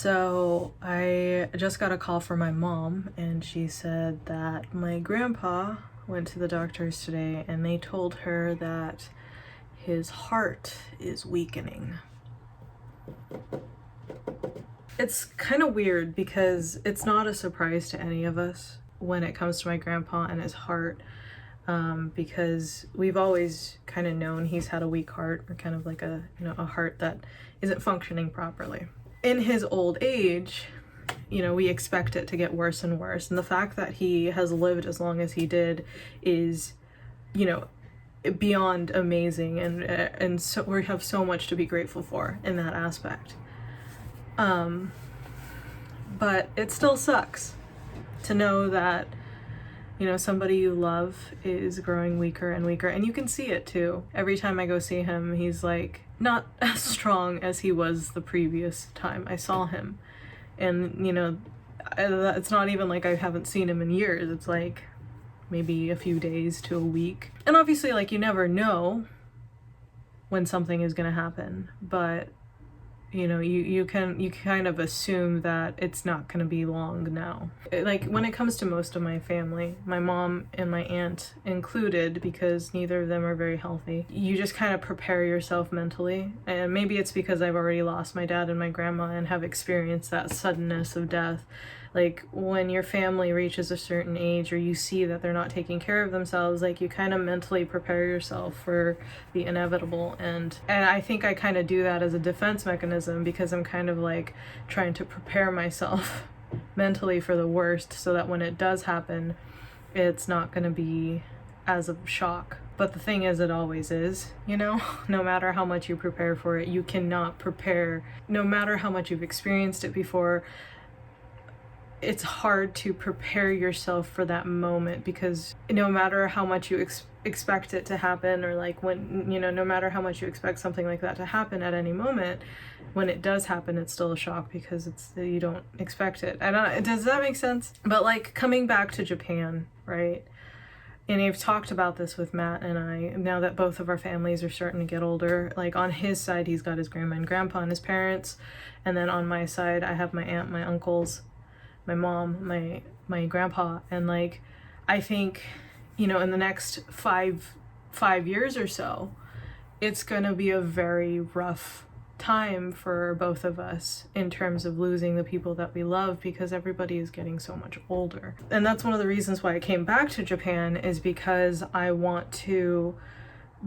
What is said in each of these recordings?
So I just got a call from my mom, and she said that my grandpa went to the doctors today and they told her that his heart is weakening. It's kind of weird because it's not a surprise to any of us when it comes to my grandpa and his heart, because we've always kind of known he's had a weak heart, or kind of like a heart that isn't functioning properly. In his old age, we expect it to get worse and worse, and the fact that he has lived as long as he did is, beyond amazing, and so we have so much to be grateful for in that aspect. But it still sucks to know that somebody you love is growing weaker and weaker, and you can see it too. Every time I go see him, he's like not as strong as he was the previous time I saw him. And it's not even like I haven't seen him in years. It's like maybe a few days to a week. And obviously, like, you never know when something is gonna happen, but you kind of assume that it's not going to be long now. Like, when it comes to most of my family, my mom and my aunt included, because neither of them are very healthy, you just kind of prepare yourself mentally. And maybe it's because I've already lost my dad and my grandma and have experienced that suddenness of death. Like, when your family reaches a certain age, or you see that they're not taking care of themselves, like, you kind of mentally prepare yourself for the inevitable. And I think I kind of do that as a defense mechanism, because I'm kind of like trying to prepare myself mentally for the worst, so that when it does happen, it's not going to be as a shock. But the thing is, it always is, no matter how much you prepare for it, you cannot prepare, no matter how much you've experienced it before. It's hard to prepare yourself for that moment, because no matter how much you expect it to happen, or like when, no matter how much you expect something like that to happen at any moment, when it does happen, it's still a shock because you don't expect it. Does that make sense? But like, coming back to Japan, right? And I've talked about this with Matt and I, now that both of our families are starting to get older. Like, on his side, he's got his grandma and grandpa and his parents. And then on my side, I have my aunt, my uncles, my mom, my grandpa. And like, I think, in the next five years or so, it's gonna be a very rough time for both of us in terms of losing the people that we love, because everybody is getting so much older. And that's one of the reasons why I came back to Japan, is because I want to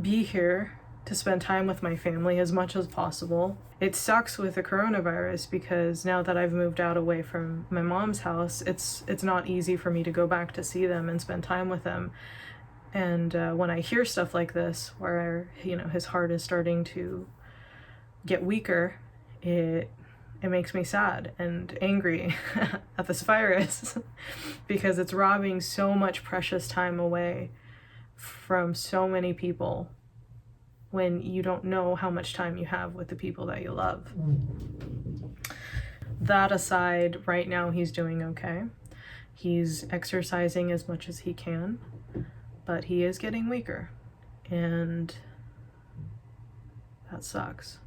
be here to spend time with my family as much as possible. It sucks with the coronavirus, because now that I've moved out away from my mom's house, it's not easy for me to go back to see them and spend time with them. And when I hear stuff like this, where his heart is starting to get weaker, it makes me sad and angry at this virus, because it's robbing so much precious time away from so many people, when you don't know how much time you have with the people that you love. That aside, right now he's doing okay. He's exercising as much as he can, but he is getting weaker, and that sucks.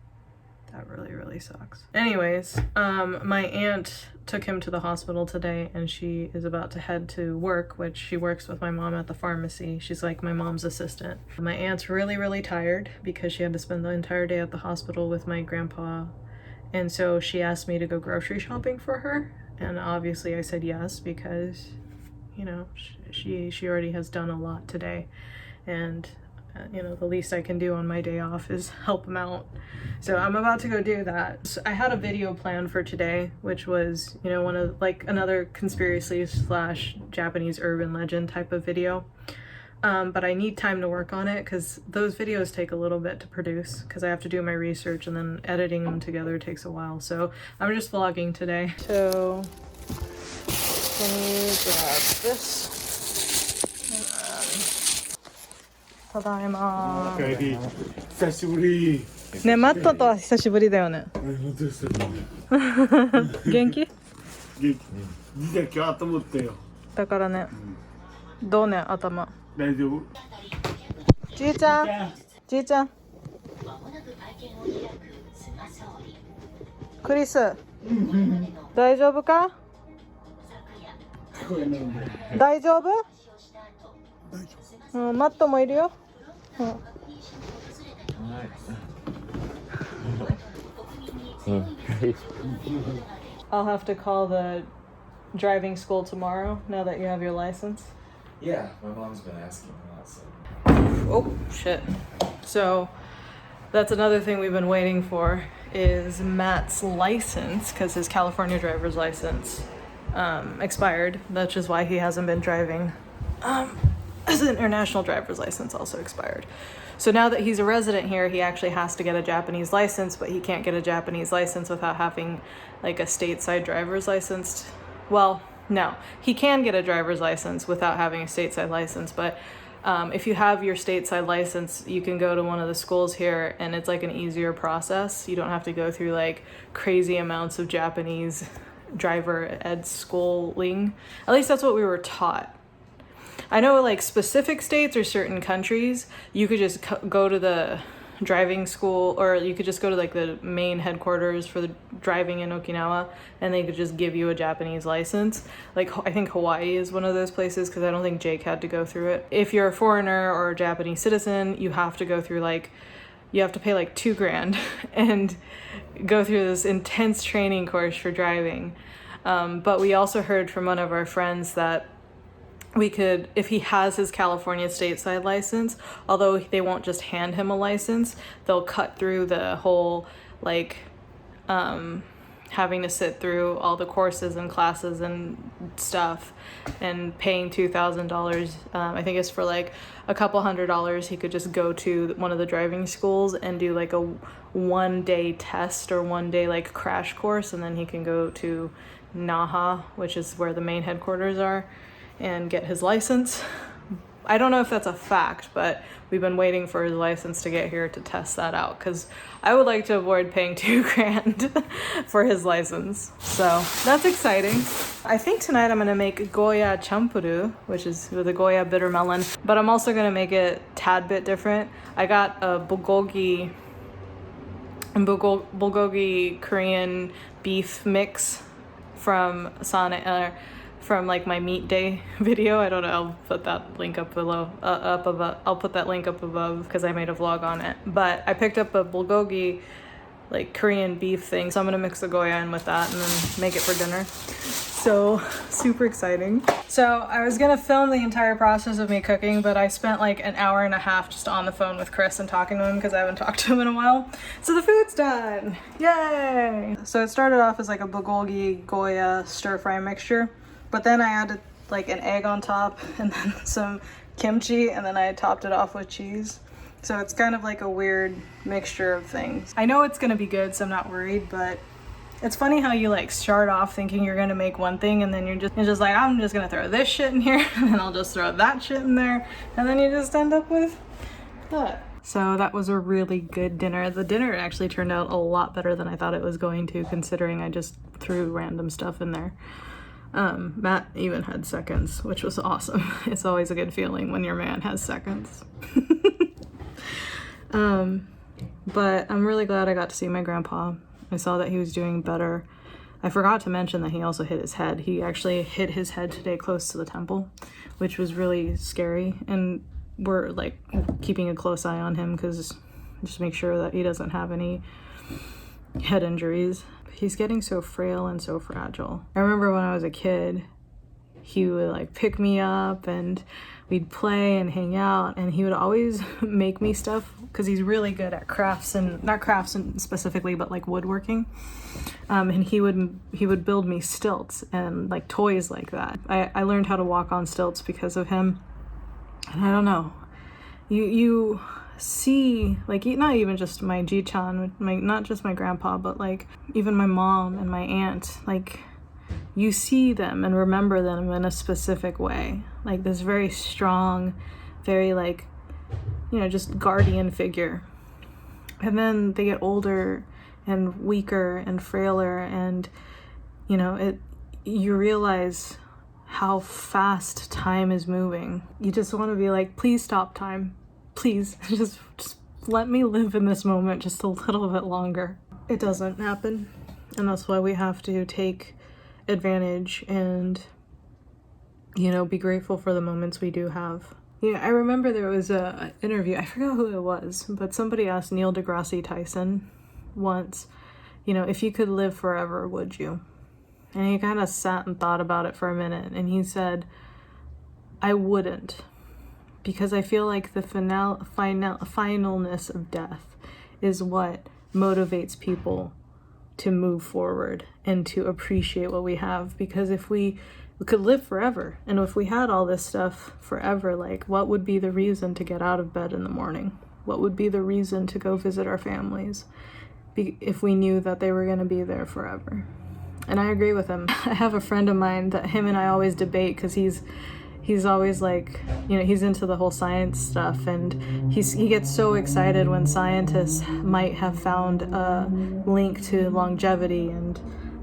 That really, really sucks. Anyways, my aunt took him to the hospital today, and she is about to head to work, which she works with my mom at the pharmacy. She's like my mom's assistant. My aunt's really, really tired because she had to spend the entire day at the hospital with my grandpa. And so she asked me to go grocery shopping for her. And obviously I said yes, because, she already has done a lot today. And the least I can do on my day off is help him out. So I'm about to go do that. So I had a video planned for today, which was, one of another conspiracy / Japanese urban legend type of video. But I need time to work on it, because those videos take a little bit to produce, because I have to do my research, and then editing them together takes a while. So I'm just vlogging today. So can you grab this?ただいま。おかえり。久しぶり。ね、マットとは久しぶりだよね。本当ですね。元気？元気。実は今日頭打ったよ。だからね。どうね、頭。大丈夫。じいちゃん。じいちゃん。クリス。大丈夫か？大丈夫？うん、マットもいるよ。うん。I'll have to call the driving school tomorrow now that you have your license. Yeah, my mom's been asking a lot, so. Oh, shit. So that's another thing we've been waiting for is Matt's license, because his California driver's license expired. That's just why he hasn't been driving. His international driver's license also expired. So now that he's a resident here, he actually has to get a Japanese license, but he can't get a Japanese license without having like a stateside driver's license. Well, no, he can get a driver's license without having a stateside license, but if you have your stateside license, you can go to one of the schools here and it's like an easier process. You don't have to go through like crazy amounts of Japanese driver ed schooling. At least that's what we were taught. I know like specific states or certain countries, you could just go to the driving school, or you could just go to like the main headquarters for the driving in Okinawa and they could just give you a Japanese license. Like I think Hawaii is one of those places, because I don't think Jake had to go through it. If you're a foreigner or a Japanese citizen, you have to go through like, you have to pay like $2,000 and go through this intense training course for driving. But we also heard from one of our friends that we could, if he has his California stateside license, although they won't just hand him a license, they'll cut through the whole like having to sit through all the courses and classes and stuff and paying $2,000. I think it's for like a couple $100. He could just go to one of the driving schools and do like a 1-day test or 1-day like crash course, and then he can go to Naha, which is where the main headquarters are, and get his license. I don't know if that's a fact, but we've been waiting for his license to get here to test that out, because I would like to avoid paying $2,000 for his license. So that's exciting. I think tonight I'm gonna make Goya champuru, which is with a Goya bitter melon, but I'm also gonna make it a tad bit different. I got a bulgogi Korean beef mix from from like my meat day video. I don't know, I'll put that link up below, I'll put that link up above because I made a vlog on it. But I picked up a bulgogi like Korean beef thing, so I'm gonna mix the Goya in with that and then make it for dinner. So super exciting. So I was gonna film the entire process of me cooking, but I spent like an hour and a half just on the phone with Chris and talking to him because I haven't talked to him in a while. So the food's done, yay! So it started off as like a bulgogi Goya stir fry mixture, but then I added like an egg on top and then some kimchi, and then I topped it off with cheese. So it's kind of like a weird mixture of things. I know it's gonna be good, so I'm not worried, but it's funny how you like start off thinking you're gonna make one thing and then you're just like, I'm just gonna throw this shit in here and then I'll just throw that shit in there, and then you just end up with that. So that was a really good dinner. The dinner actually turned out a lot better than I thought it was going to, considering I just threw random stuff in there. Matt even had seconds, which was awesome. It's always a good feeling when your man has seconds. But I'm really glad I got to see my grandpa. I saw that he was doing better. I forgot to mention that he also hit his head. He actually hit his head today close to the temple, which was really scary. And we're like keeping a close eye on him because just make sure that he doesn't have any head injuries. He's getting so frail and so fragile. I remember when I was a kid, he would like pick me up and we'd play and hang out, and he would always make me stuff because he's really good at crafts, and not crafts specifically, but like woodworking. And he would build me stilts and like toys like that. I learned how to walk on stilts because of him. And I don't know, you see, like, not even just my Ji-chan, not just my grandpa, but like even my mom and my aunt, like you see them and remember them in a specific way, like this very strong, very like, you know, just guardian figure. And then they get older and weaker and frailer, and you know, you realize how fast time is moving. You just want to be like, please stop time. Please, just let me live in this moment just a little bit longer. It doesn't happen. And that's why we have to take advantage and, you know, be grateful for the moments we do have. You know, I remember there was a interview, I forgot who it was, but somebody asked Neil deGrasse Tyson once, you know, if you could live forever, would you? And he kind of sat and thought about it for a minute, and he said, I wouldn't, because I feel like the finalness of death is what motivates people to move forward and to appreciate what we have. Because if we could live forever, and if we had all this stuff forever, like, what would be the reason to get out of bed in the morning? What would be the reason to go visit our families if we knew that they were going to be there forever? And I agree with him. I have a friend of mine that him and I always debate, because he's always like, you know, he's into the whole science stuff, and he gets so excited when scientists might have found a link to longevity and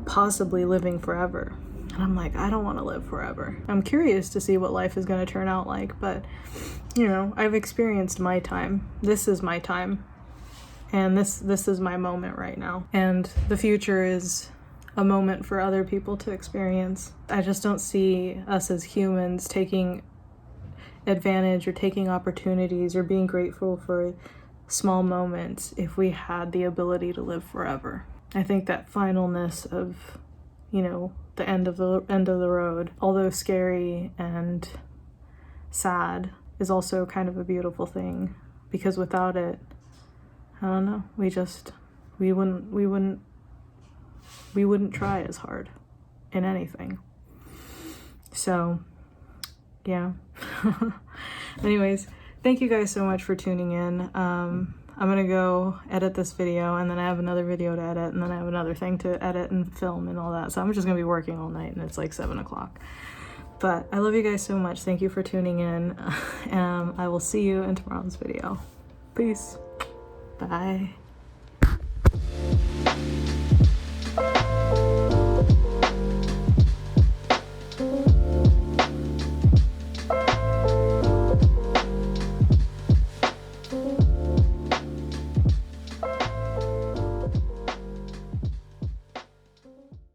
possibly living forever. And I'm like, I don't want to live forever. I'm curious to see what life is going to turn out like, but, you know, I've experienced my time. This is my time. And this is my moment right now. And the future is a moment for other people to experience. I just don't see us as humans taking advantage or taking opportunities or being grateful for small moments if we had the ability to live forever. I think that finalness of, you know, the end of the road, although scary and sad, is also kind of a beautiful thing, because without it, I don't know, we wouldn't try as hard in anything. So, yeah. Anyways, thank you guys so much for tuning in. I'm gonna go edit this video, and then I have another video to edit, and then I have another thing to edit and film and all that. So I'm just gonna be working all night, and it's like 7 o'clock. But I love you guys so much. Thank you for tuning in. I will see you in tomorrow's video. Peace. Bye.